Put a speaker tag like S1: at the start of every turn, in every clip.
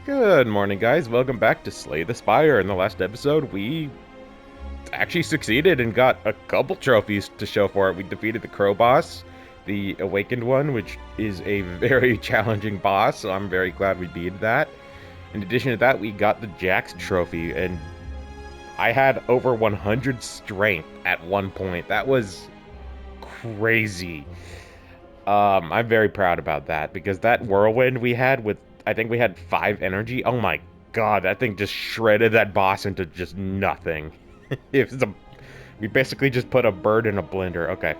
S1: Good morning, guys. Welcome back to Slay the Spire. In the last episode, we actually succeeded and got a couple trophies to show for it. We defeated the Crow boss, the Awakened one, which is a very challenging boss, so I'm very glad we beat that. In addition to that, we got the Jax trophy, and I had over 100 strength at one point. That was crazy. I'm very proud about that, because that whirlwind we had with, I think we had 5 energy. Oh my god, that thing just shredded that boss into just nothing. We basically just put a bird in a blender. Okay,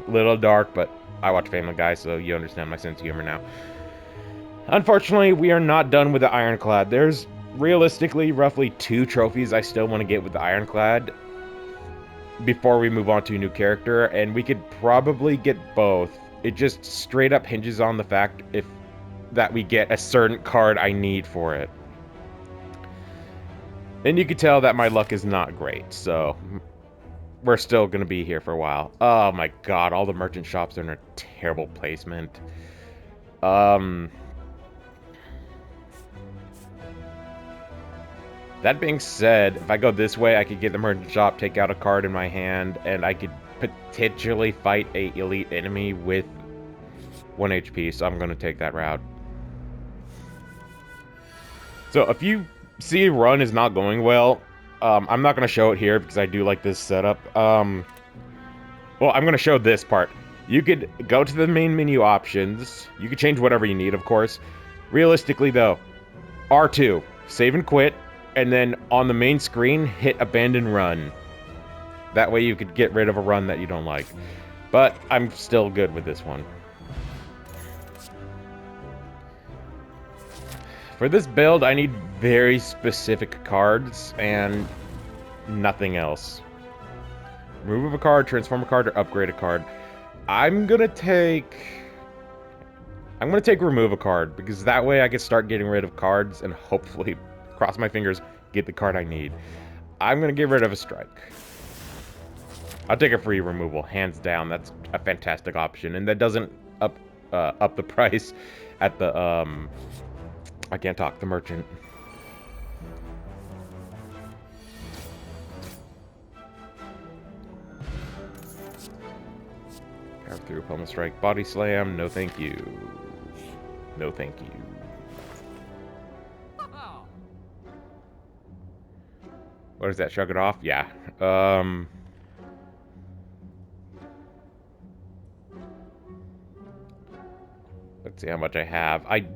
S1: little dark, but I watch Family Guy, so you understand my sense of humor now. Unfortunately, we are not done with the Ironclad. There's realistically roughly 2 trophies I still want to get with the Ironclad before we move on to a new character, and we could probably get both. It just straight up hinges on the fact that we get a certain card I need for it. And you can tell that my luck is not great, so we're still going to be here for a while. Oh my god, all the merchant shops are in a terrible placement. That being said, if I go this way, I could get the merchant shop, take out a card in my hand, and I could potentially fight a elite enemy with 1 HP, so I'm going to take that route. So if you see a run is not going well, I'm not going to show it here because I do like this setup. Well, I'm going to show this part. You could go to the main menu options. You could change whatever you need, of course. Realistically, though, R2, save and quit, and then on the main screen, hit abandon run. That way you could get rid of a run that you don't like. But I'm still good with this one. For this build, I need very specific cards and nothing else. Remove a card, transform a card, or upgrade a card. I'm gonna take remove a card, because that way I can start getting rid of cards and hopefully, cross my fingers, get the card I need. I'm gonna get rid of a strike. I'll take a free removal, hands down. That's a fantastic option, and that doesn't up the price at the I can't talk, the merchant. Power through, pummel strike, body slam, no thank you. No thank you. What is that, shrug it off? Yeah. Let's see how much I have. I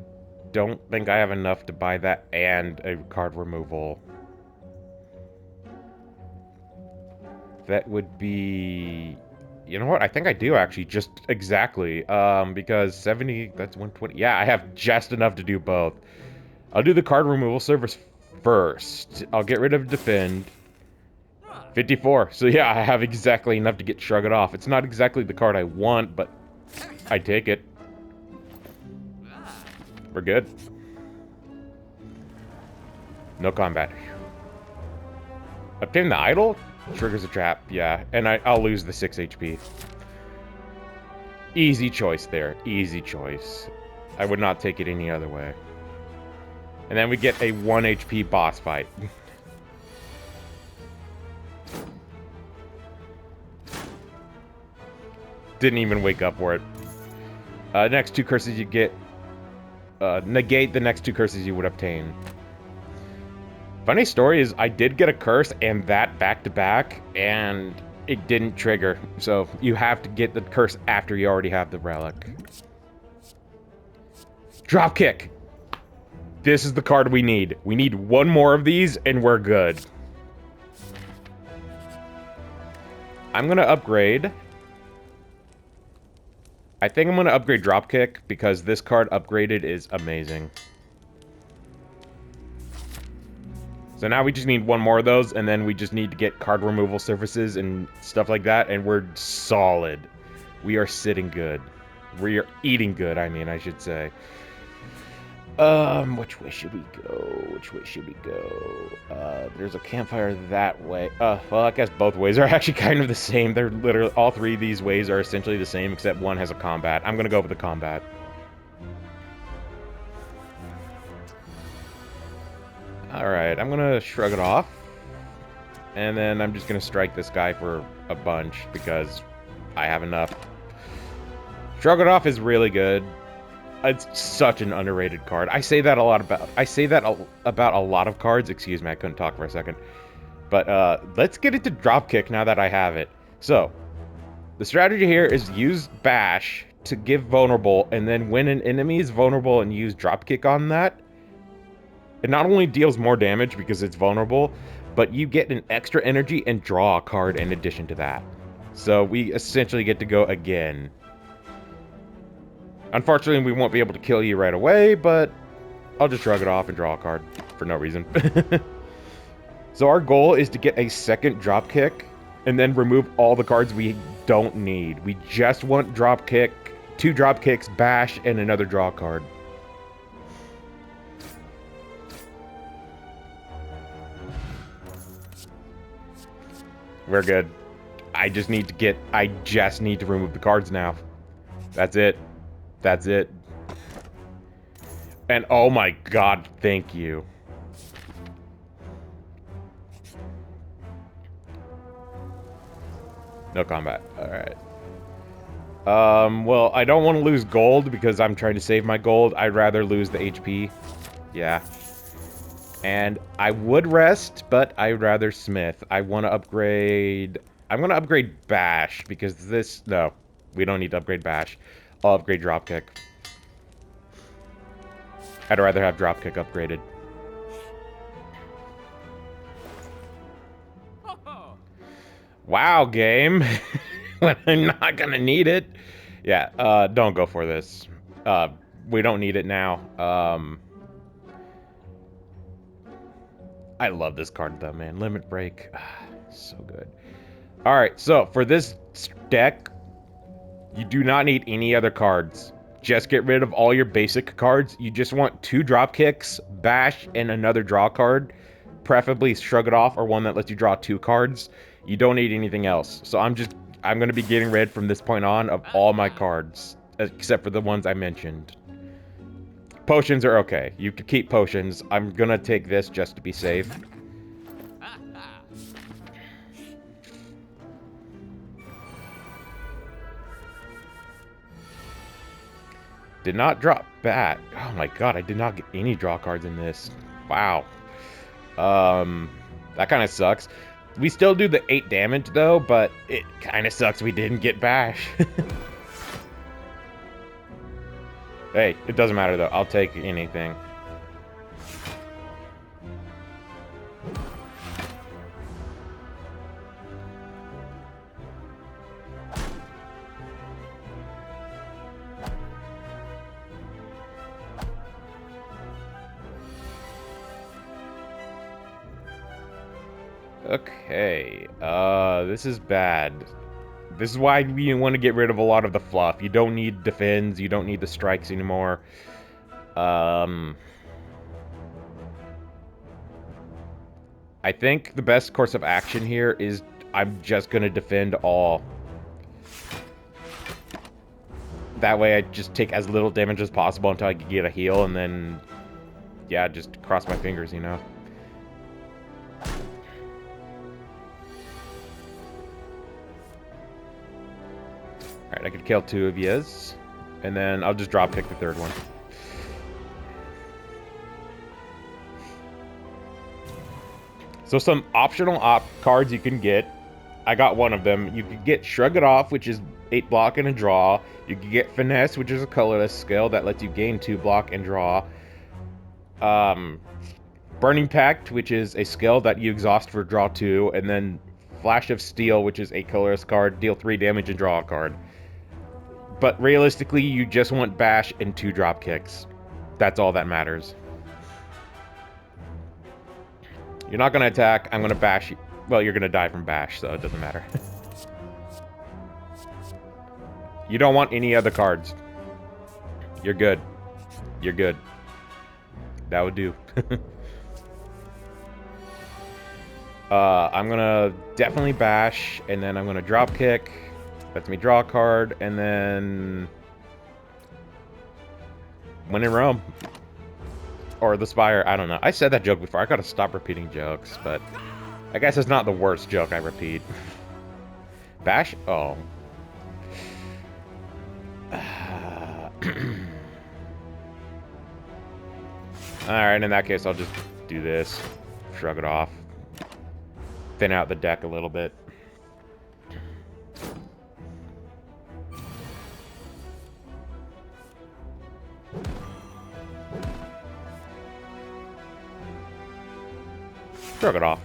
S1: don't think I have enough to buy that and a card removal. That would be... You know what? I think I do, actually. Just exactly. Because 70... That's 120. Yeah, I have just enough to do both. I'll do the card removal service first. I'll get rid of defend. 54. So yeah, I have exactly enough to get Shrug It Off. It's not exactly the card I want, but I take it. We're good. No combat. Obtain the idol? Triggers a trap, yeah. And I'll lose the 6 HP. Easy choice there. Easy choice. I would not take it any other way. And then we get a 1 HP boss fight. Didn't even wake up for it. Next 2 curses you get... negate the next 2 curses you would obtain. Funny story is, I did get a curse and that back-to-back, and it didn't trigger. So, you have to get the curse after you already have the relic. Dropkick! This is the card we need. We need 1 more of these, and we're good. I'm gonna upgrade... I think I'm gonna upgrade Dropkick, because this card upgraded is amazing. So now we just need 1 more of those, and then we just need to get card removal surfaces and stuff like that, and we're solid. We are sitting good. We are eating good, I mean, I should say. Which way should we go? Which way should we go? There's a campfire that way. Well, I guess both ways are actually kind of the same. They're literally, all 3 of these ways are essentially the same, except one has a combat. I'm gonna go with the combat. Alright, I'm gonna shrug it off. And then I'm just gonna strike this guy for a bunch because I have enough. Shrug it off is really good. It's such an underrated card. I say that about a lot of cards. Excuse me, I couldn't talk for a second. But let's get into dropkick now that I have it. So, the strategy here is use bash to give vulnerable, and then when an enemy is vulnerable and use dropkick on that, it not only deals more damage because it's vulnerable, but you get an extra energy and draw a card in addition to that. So we essentially get to go again. Unfortunately, we won't be able to kill you right away, but I'll just shrug it off and draw a card for no reason. So our goal is to get a second dropkick and then remove all the cards we don't need. We just want dropkick, 2 dropkicks, bash, and another draw card. We're good. I just need to remove the cards now. That's it. That's it. And oh my god, thank you. No combat. Alright. Well, I don't want to lose gold because I'm trying to save my gold. I'd rather lose the HP. Yeah. And I would rest, but I'd rather smith. I want to upgrade... I'm going to upgrade bash because this... No, we don't need to upgrade bash. I'll upgrade dropkick. I'd rather have dropkick upgraded. Wow, game. When I'm not gonna need it. Yeah, don't go for this. We don't need it now. I love this card though, man. Limit Break. So good. Alright, so for this deck, you do not need any other cards. Just get rid of all your basic cards. You just want 2 drop kicks, bash, and another draw card. Preferably shrug it off or one that lets you draw 2 cards. You don't need anything else. So I'm going to be getting rid from this point on of all my cards, except for the ones I mentioned. Potions are okay. You can keep potions. I'm going to take this just to be safe. Did not drop bat. Oh my god, I did not get any draw cards in this. Wow. That kind of sucks. We still do the 8 damage, though, but it kind of sucks we didn't get bash. Hey, it doesn't matter, though. I'll take anything. Okay, this is bad. This is why we want to get rid of a lot of the fluff. You don't need defends, you don't need the strikes anymore. I think the best course of action here is I'm just gonna defend all. That way I just take as little damage as possible until I can get a heal, and then, yeah, just cross my fingers, you know? Alright, I could kill 2 of yous, and then I'll just drop pick the 3rd one. So some optional cards you can get. I got one of them. You could get Shrug It Off, which is 8 block and a draw. You could get Finesse, which is a colorless skill that lets you gain 2 block and draw. Burning Pact, which is a skill that you exhaust for draw 2, and then Flash of Steel, which is a colorless card, deal 3 damage and draw a card. But realistically, you just want bash and 2 drop kicks. That's all that matters. You're not going to attack. I'm going to bash you. Well, you're going to die from bash, so it doesn't matter. You don't want any other cards. You're good. You're good. That would do. I'm going to definitely bash, and then I'm going to drop kick. Lets me draw a card, and then when in Rome. Or the Spire, I don't know. I said that joke before. I gotta stop repeating jokes, but I guess it's not the worst joke I repeat. Bash? Oh. Alright, in that case, I'll just do this. Shrug it off. Thin out the deck a little bit. Shrug it off.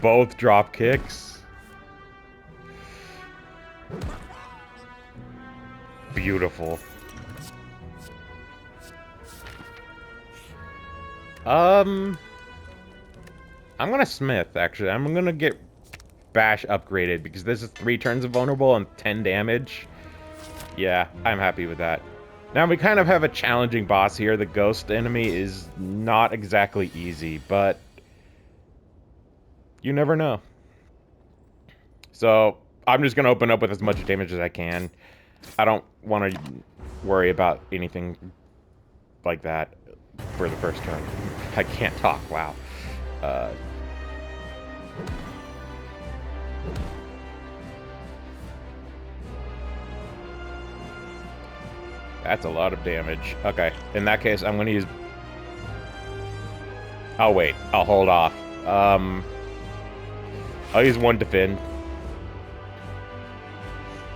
S1: Both drop kicks. Beautiful. I'm gonna Smith, actually. I'm gonna get Bash upgraded, because this is 3 turns of vulnerable and 10 damage. Yeah, I'm happy with that. Now, we kind of have a challenging boss here. The ghost enemy is not exactly easy, but you never know. So, I'm just gonna open up with as much damage as I can. I don't want to worry about anything like that for the first turn. I can't talk, wow. That's a lot of damage. Okay, in that case, I'm going to use... Oh, wait. I'll hold off. I'll use 1 defend.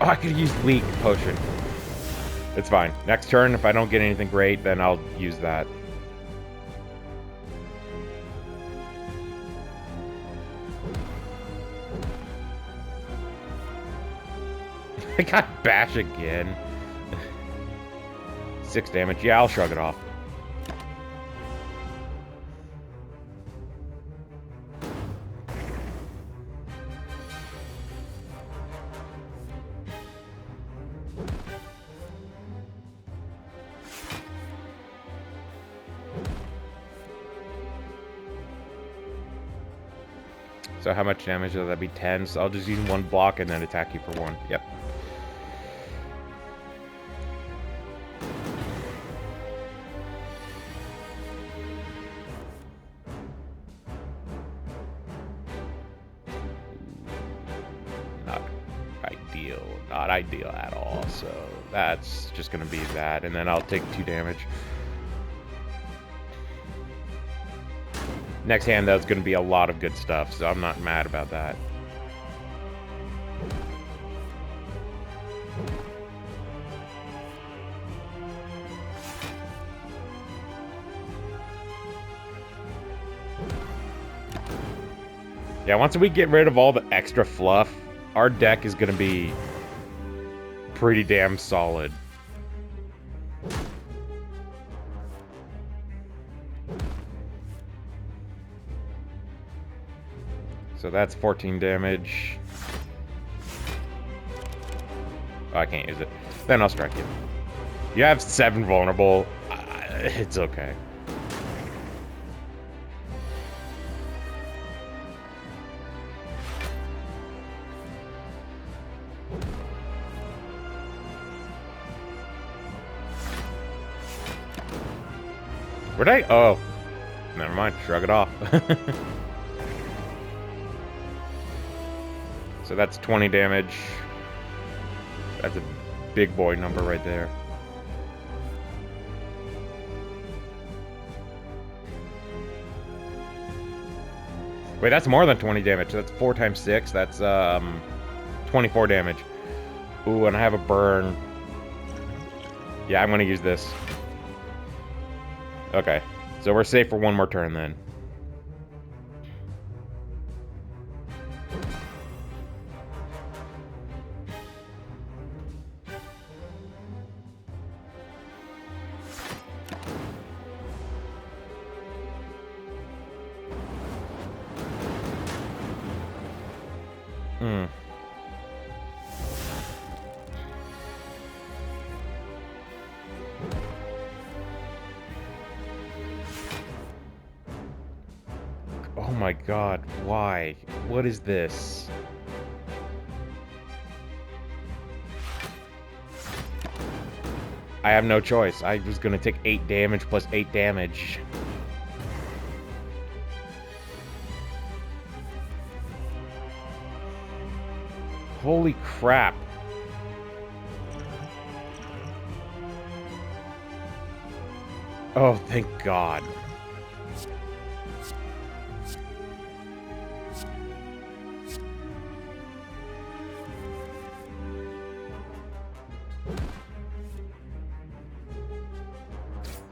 S1: Oh, I could use weak potion. It's fine. Next turn, if I don't get anything great, then I'll use that. I got Bash again. 6 damage. Yeah, I'll shrug it off. So how much damage will that be? 10. So I'll just use 1 block and then attack you for 1. Yep. Not ideal at all, so that's just gonna be that, and then I'll take 2 damage. Next hand, though, is gonna be a lot of good stuff, so I'm not mad about that. Yeah, once we get rid of all the extra fluff, our deck is gonna be pretty damn solid. So that's 14 damage. Oh, I can't use it. Then I'll strike you. You have 7 vulnerable. It's okay. Where'd I? Oh. Never mind. Shrug it off. So that's 20 damage. That's a big boy number right there. Wait, that's more than 20 damage. That's 4 times 6. That's 24 damage. Ooh, and I have a burn. Yeah, I'm gonna use this. Okay, so we're safe for 1 more turn then. Oh my god. Why? What is this? I have no choice. I was gonna take 8 damage plus 8 damage. Holy crap. Oh, thank God.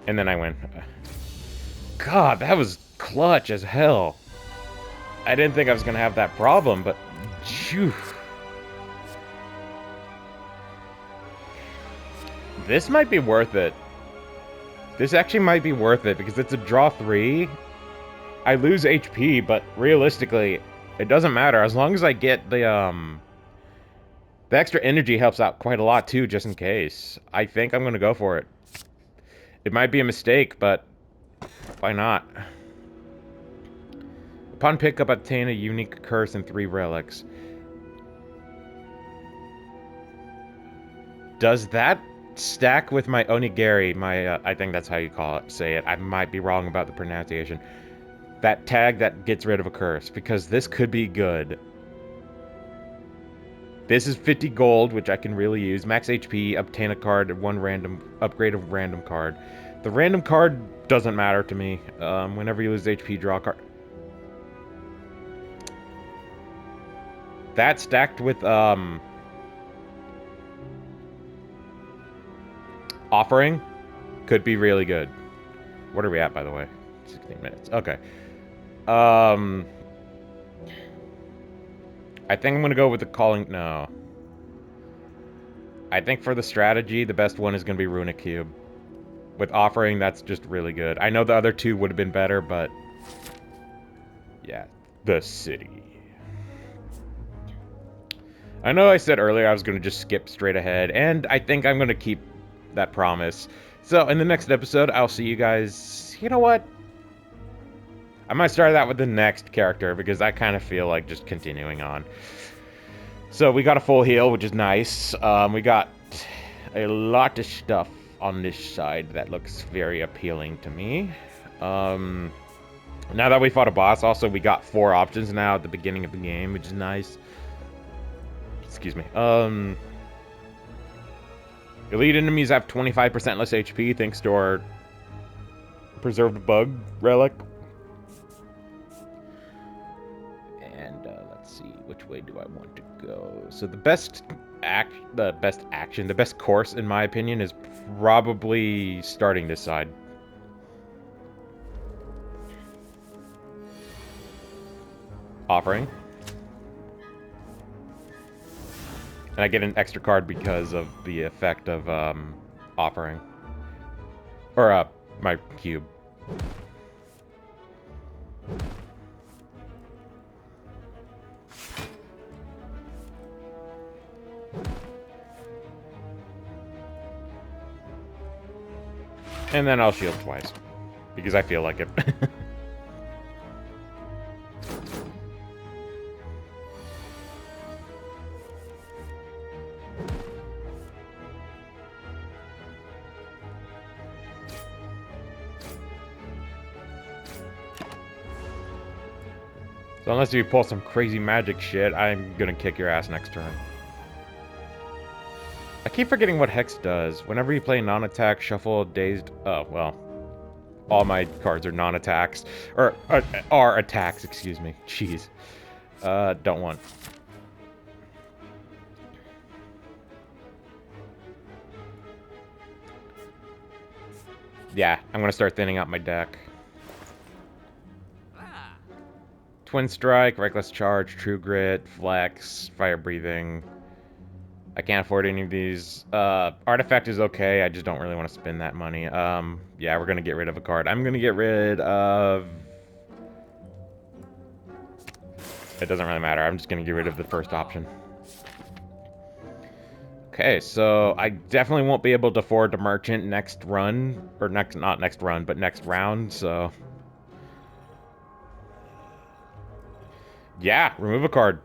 S1: And then I win. God, that was clutch as hell. I didn't think I was gonna have that problem, but phew. This might be worth it. This actually might be worth it because it's a draw 3. I lose HP, but realistically, it doesn't matter as long as I get the extra energy helps out quite a lot too, just in case. I think I'm gonna go for it. It might be a mistake, but why not? Upon pickup, obtain a unique curse and 3 relics. Does that stack with my onigiri? My, I think that's how you say it. I might be wrong about the pronunciation. That tag that gets rid of a curse, because this could be good. This is 50 gold, which I can really use. Max HP, obtain a card, 1 random, upgrade a random card. The random card doesn't matter to me. Whenever you lose HP, draw a card. That stacked with, offering could be really good. What are we at, by the way? 16 minutes. Okay. I think I'm gonna go with the calling. No. I think for the strategy, the best one is gonna be Runic Cube. With offering, that's just really good. I know the other 2 would have been better, but yeah, the city. I know I said earlier I was gonna just skip straight ahead, and I think I'm gonna keep that promise. So in the next episode, I'll see you guys. You know what? I might start that with the next character because I kind of feel like just continuing on. So we got a full heal, which is nice. We got a lot of stuff on this side that looks very appealing to me. Now that we fought a boss, also we got 4 options now at the beginning of the game, which is nice. Excuse me. Elite enemies have 25% less HP thanks to our preserved bug relic. And let's see, which way do I want to go? So the best course in my opinion is probably starting this side. Offering. And I get an extra card because of the effect of offering. Or my cube. And then I'll shield twice. Because I feel like it. So unless you pull some crazy magic shit, I'm gonna kick your ass next turn. I keep forgetting what Hex does. Whenever you play non-attack, shuffle, dazed... Oh, well. All my cards are non-attacks. Or, are attacks, excuse me. Jeez. Don't want. Yeah, I'm gonna start thinning out my deck. Twin Strike, Reckless Charge, True Grit, Flex, Fire Breathing. I can't afford any of these. Artifact is okay, I just don't really want to spend that money. Yeah, we're gonna get rid of a card. I'm gonna get rid of... It doesn't really matter, I'm just gonna get rid of the first option. Okay, so I definitely won't be able to afford the Merchant next run. Or not next run, but next round, so... Yeah, remove a card.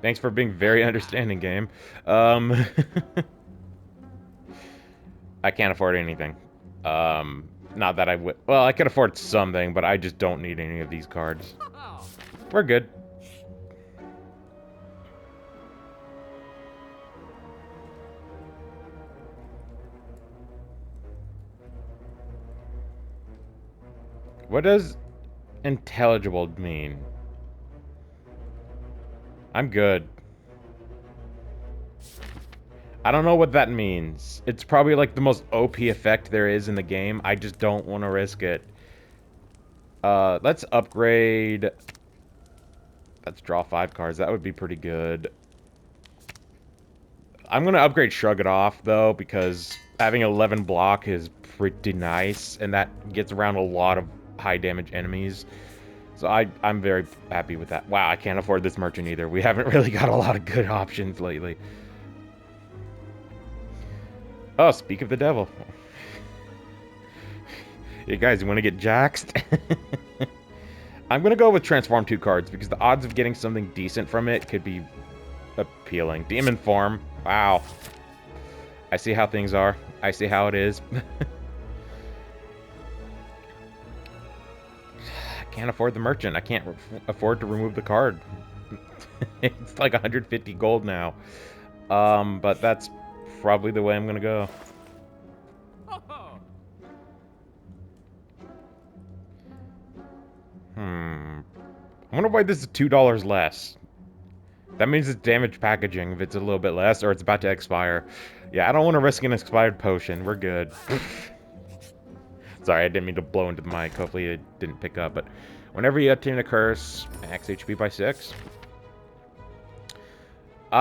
S1: Thanks for being very understanding, game. Um, I can't afford anything. Not that I would. Well, I could afford something, but I just don't need any of these cards. We're good. What does intelligible mean? I'm good. I don't know what that means. It's probably like the most OP effect there is in the game. I just don't want to risk it. Let's upgrade. Let's draw 5 cards. That would be pretty good. I'm going to upgrade Shrug It Off, though, because having 11 block is pretty nice, and that gets around a lot of high damage enemies. So I'm very happy with that. Wow, I can't afford this merchant either. We haven't really got a lot of good options lately. Oh, speak of the devil. Hey guys, you want to get jaxed? I'm going to go with Transform 2 cards, because the odds of getting something decent from it could be appealing. Demon Form. Wow. I see how things are. I see how it is. I can't afford the merchant. I can't afford to remove the card. It's like 150 gold now. But that's probably the way I'm gonna go. I wonder why this is $2 less. That means it's damage packaging if it's a little bit less, or it's about to expire. Yeah, I don't want to risk an expired potion. We're good. Sorry, I didn't mean to blow into the mic. Hopefully it didn't pick up, but whenever you attain a curse, max HP by 6.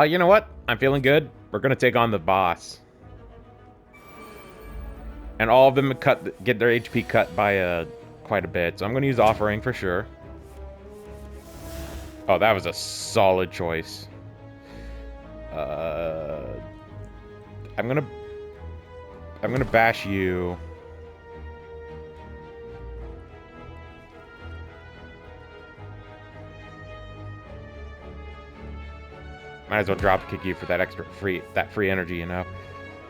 S1: You know what? I'm feeling good. We're gonna take on the boss. And all of them get their HP cut by quite a bit, so I'm gonna use Offering for sure. Oh, that was a solid choice. I'm gonna bash you. Might as well drop kick you for that extra free energy, you know.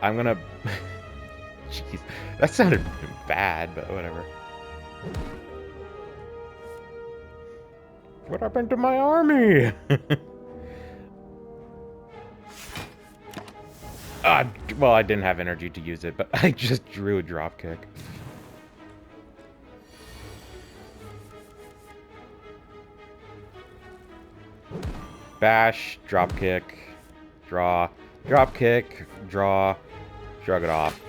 S1: I'm gonna. Jeez, that sounded bad, but whatever. What happened to my army? Well, I didn't have energy to use it, but I just drew a drop kick. Bash, drop kick, draw, drop kick, draw, shrug it off.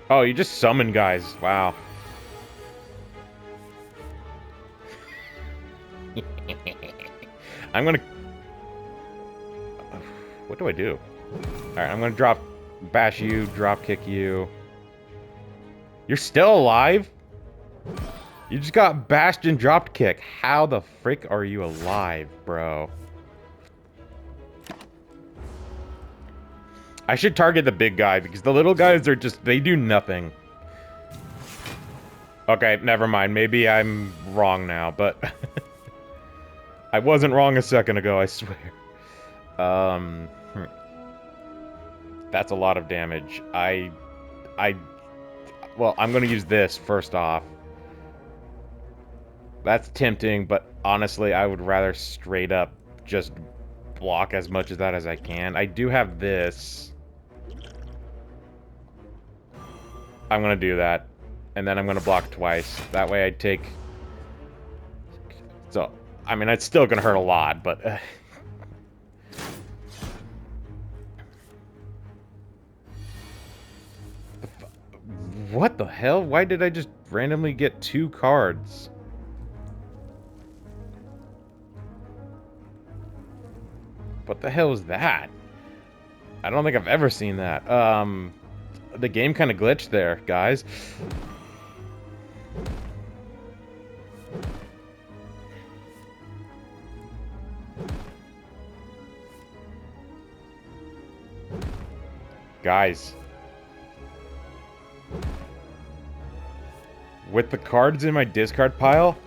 S1: Oh, you just summon guys. Wow. I'm gonna... What do I do? Alright, I'm gonna bash you, drop kick you. You're still alive? You just got bashed and dropped kick. How the frick are you alive, bro? I should target the big guy, because the little guys are just... They do nothing. Okay, never mind. Maybe I'm wrong now, but... I wasn't wrong a second ago, I swear. That's a lot of damage. Well, I'm gonna use this first off. That's tempting, but honestly, I would rather straight up just block as much of that as I can. I do have this. I'm gonna do that. And then I'm gonna block twice. That way I take... So, I mean, it's still gonna hurt a lot, but... What the hell? Why did I just randomly get 2 cards? What the hell is that? I don't think I've ever seen that. The game kind of glitched there, guys. Guys. With the cards in my discard pile,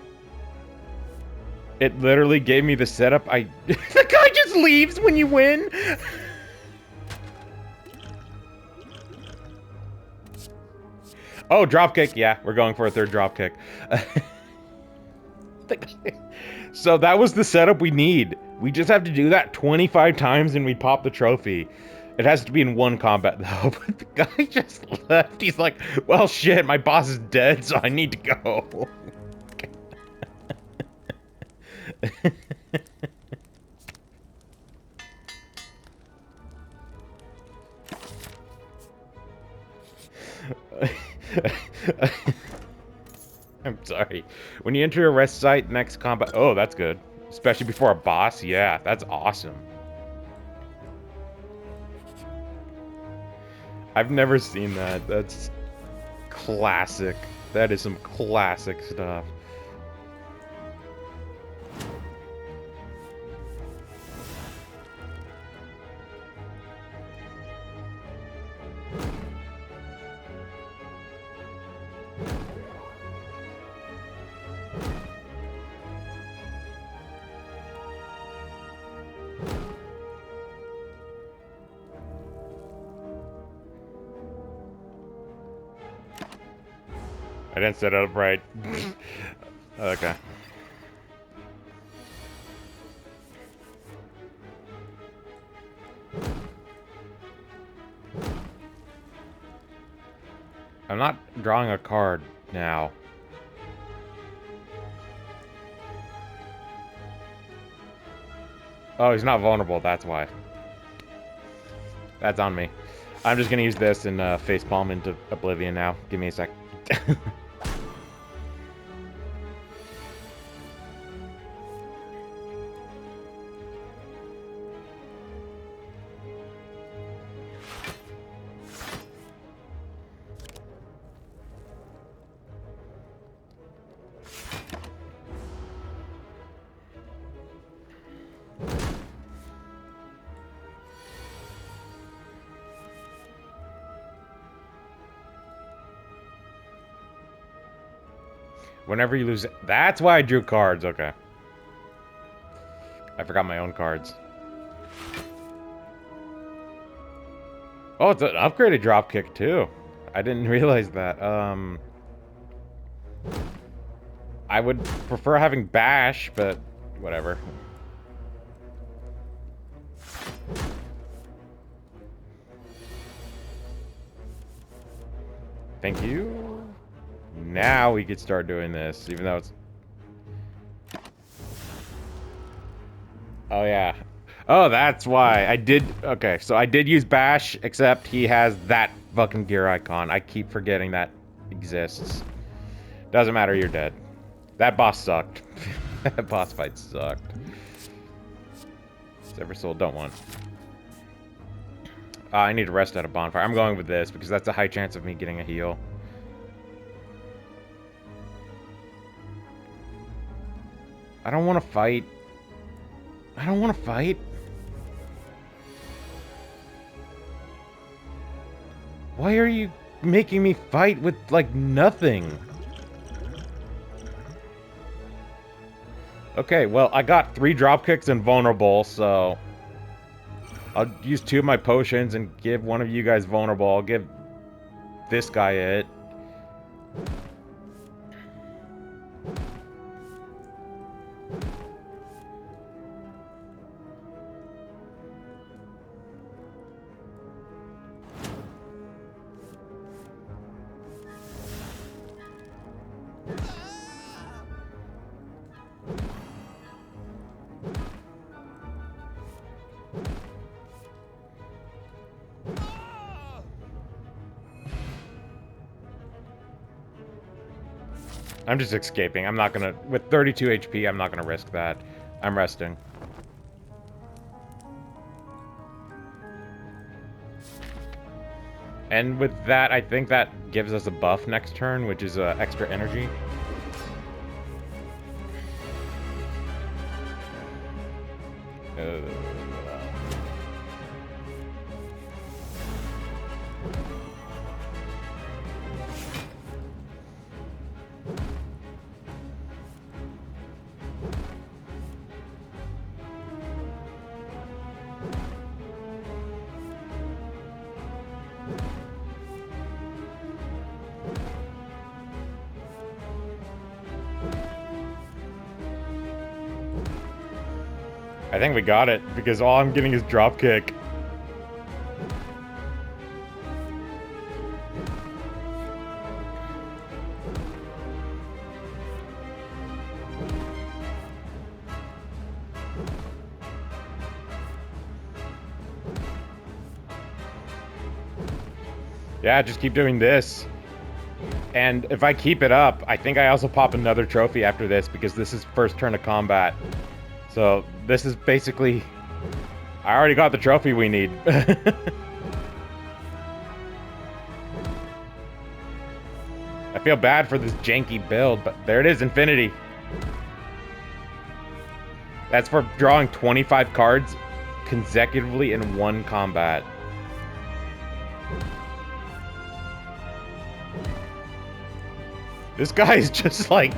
S1: it literally gave me the setup I... The guy just leaves when you win! Oh, dropkick. Yeah, we're going for a third dropkick. So that was the setup we need. We just have to do that 25 times and we pop the trophy. It has to be in one combat, though. But the guy just left. He's like, well, shit, my boss is dead, so I need to go. I'm sorry. When you enter a rest site, next combat... Oh, that's good. Especially before a boss. Yeah, that's awesome. I've never seen that. That's classic. That is some classic stuff. I didn't set it up right. Okay. I'm not drawing a card now. Oh, he's not vulnerable, that's why. That's on me. I'm just gonna use this and facepalm into oblivion now. Give me a sec. Whenever you lose... That's why I drew cards, okay. I forgot my own cards. Oh, it's an upgraded dropkick, too. I didn't realize that. I would prefer having bash, but whatever. Thank you. Now we could start doing this, even though it's... Oh, yeah. Oh, that's why. I did... Okay, so I did use bash, except he has that fucking gear icon. I keep forgetting that exists. Doesn't matter, you're dead. That boss sucked. That boss fight sucked. Sever Soul, don't want. I need to rest at a bonfire. I'm going with this, because that's a high chance of me getting a heal. I don't want to fight. I don't want to fight. Why are you making me fight with, like, nothing? Okay, well, I got 3 dropkicks and vulnerable, so... I'll use 2 of my potions and give one of you guys vulnerable. I'll give this guy it. I'm just escaping. I'm not gonna... With 32 HP, I'm not gonna risk that. I'm resting. And with that, I think that gives us a buff next turn, which is extra energy. I think we got it, because all I'm getting is drop kick. Yeah, just keep doing this. And if I keep it up, I think I also pop another trophy after this, because this is first turn of combat. So this is basically... I already got the trophy we need. I feel bad for this janky build, but there it is, infinity. That's for drawing 25 cards consecutively in one combat. This guy is just like,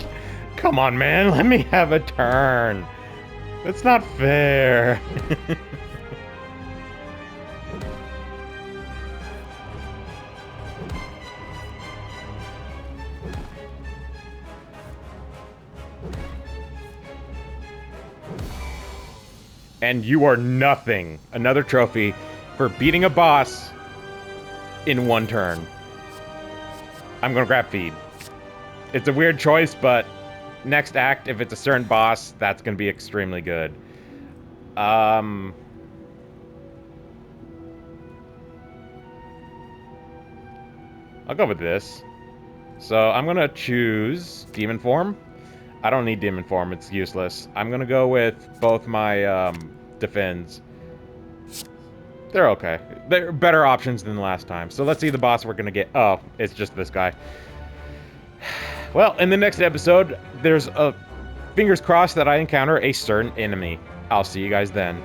S1: come on, man, let me have a turn. That's not fair. And you are nothing. Another trophy for beating a boss in one turn. I'm gonna grab feed. It's a weird choice, but next act, if it's a certain boss, that's gonna be extremely good. I'll go with this. So I'm gonna choose Demon Form. I don't need Demon Form, it's useless. I'm gonna go with both my defends. They're okay. They're better options than last time. So let's see the boss we're gonna get. Oh, it's just this guy. Well, in the next episode, there's a fingers crossed that I encounter a certain enemy. I'll see you guys then.